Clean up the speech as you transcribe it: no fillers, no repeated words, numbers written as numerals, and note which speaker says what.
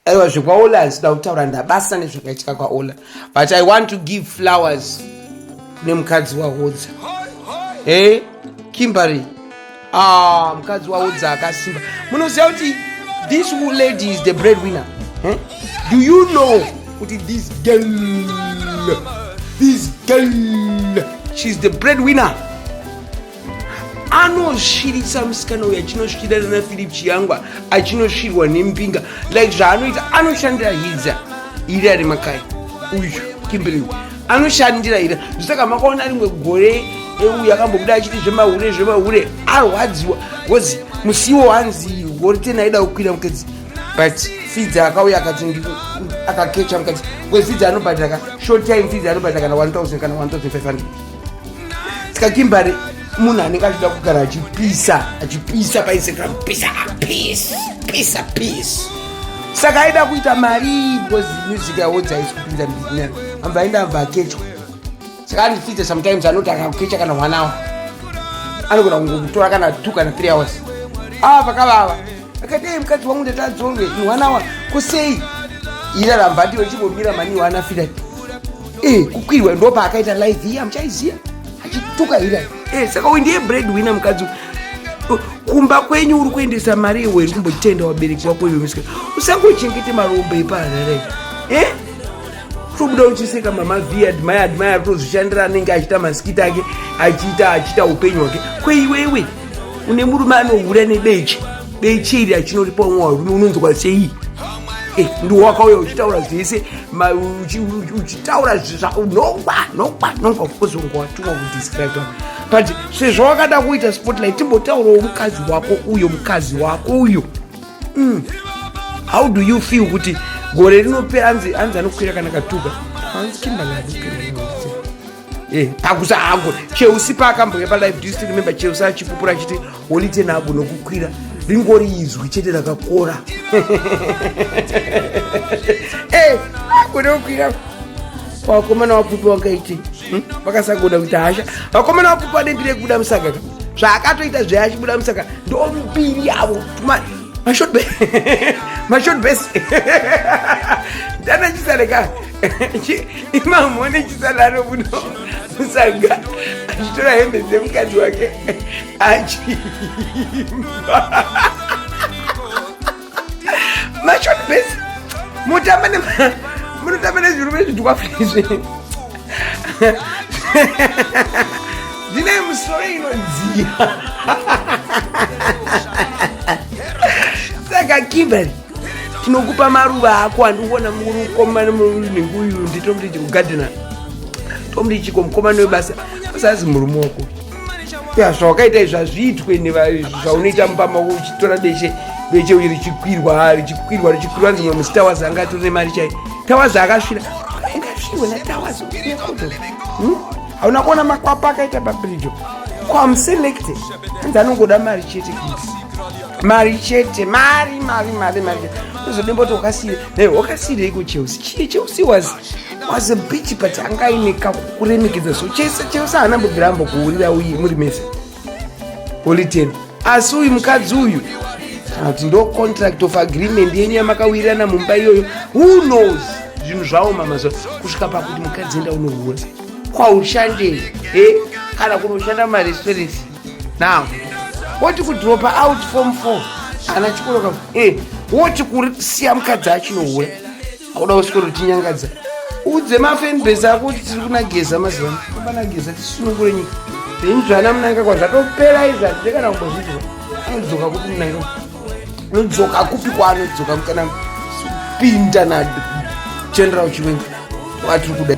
Speaker 1: aiwa zvekwaola hazida kutaura ndabasa nezvakaitika kwaola, but I want to give flowers nemukadzi wahodza. Kimberly, mukadzi wahodza akasimba. Munoziva kuti this lady is the breadwinner. Do you know kuti this girl, she's the breadwinner. Anoshiritsa musikana uyu achinosvikirana naPhilip Chiyangwa achinosvirwa nempinga like zvaanoita. Anoshandira hidza iri ari makai uyu Kimberly anoshandira ira. Saka makaona rimwe gore uyu akambobuda achiti zvemahure arwadziwa gozi musiwo hanzi gore 10 aida kukwira mukadzi, but Fidza akauya akati akakecha mukadzi gozi Fidza anobhadhara short time, Fidza anobhadhara kana 1000 kana 1500. Saka Kimberly munhu anenge achida kugara achipisa paInstagram, peace. Saka aida kuita mari because music yahodza haisi kupinza mbizinari, amba aenda abva akechwa. Saka andifidza sometimes anoti akakecha kana 1 hour anogona kungokutora kana 2 kana 3 hours. Pakavava akati mukadzi wangu ndatadzorwe in 1 hour kusei iraramba ndiwo ichingomira mani wanafira kukwirwa ndopa akaita live iya muchaiziya achituka ira. Saka uyu ndiye breadwinner mukadzi. Kumba kwenyu uri kuendesa mari yewe iri kumbotenda wabereki wako iwe musika. Usangochengete marombe epaharare. Tobuda uchiseka mama via admire tozvishandira anenge achita masikita ake achita upenyu hwake. Kweiwewe une murume anohura nebeche iri achinoripa umwe unonzwa sei? Ndi wakauya uchitaura zvese uchitaura nongwa kuzonga watumwa kudescribe. But sezvo wakada kuita spotlight timbotaurawo mukadzi wako uyo. How do you feel kuti gore rinopera anzi anokwira kana katuka? Hanzi Kimberly pakusa hago Cheusi pakamboya palive. Do you still remember Cheusi achipupura achiti holite nago nokukwira ringori izwi chete rakakora. Kunokwira vakomana vapupi wakaiti vakasagoda kuita hasha. Vakomana vapupi vadembire kubuda musaka zvaakatoita zveachibuda musaka ndombiri yavo mashort base ndana chisareka imamone chisadaro buno musanga achitora hembe dzemukadzi wake achimba mashort base munotamba nezvirume zvitukafizve ndine musoro inodziya. Saka Kimberly tinokupa maruva ako andikuona mukomana nenguyu nditomudi chikugadhena tomudi chiko mukomana webasa usazi murume wako zvawakaita izvazviitwe zvaunoita mupama uchitora beshe uyu richikwirwa nzimwe musitawazi anga atori nemari chai tawazi akasvira ingasvirwe natawazi hauna kuona makwapa akaita pabridge kwamuselekte anzi anongoda mari chete mari chete mari uzodemboti wakasire iko Cheusi was a bitch but anga ineka kuremekedza so Cheusi anambobvira ambokuurira uyi muri mese holiten. Asi uyu mukadzi uyu kuti ndo contract of agreement yenyu yamakawirirana mumba iyoyo. Who knows zvinhu zvavo mamazuva kusvika pakuti mukadzi enda unohura kwaushandei kana kunoshanda marestaurants. Now woti kudropa out form 4 ana chikoroka woti kusiya mukadzi achinohura akuda kuswera kutinyangadza udze mafenbase ako kuti tiri kunageza mazuva kubanageza tisunungure nyika zvinzvana munanga kwazvatopera izvazvi ndekana kumbozviziva anodzoka kuti munairo nodzoka kupi kwaanodzoka mukana pinda na general chiwenga watiri kuda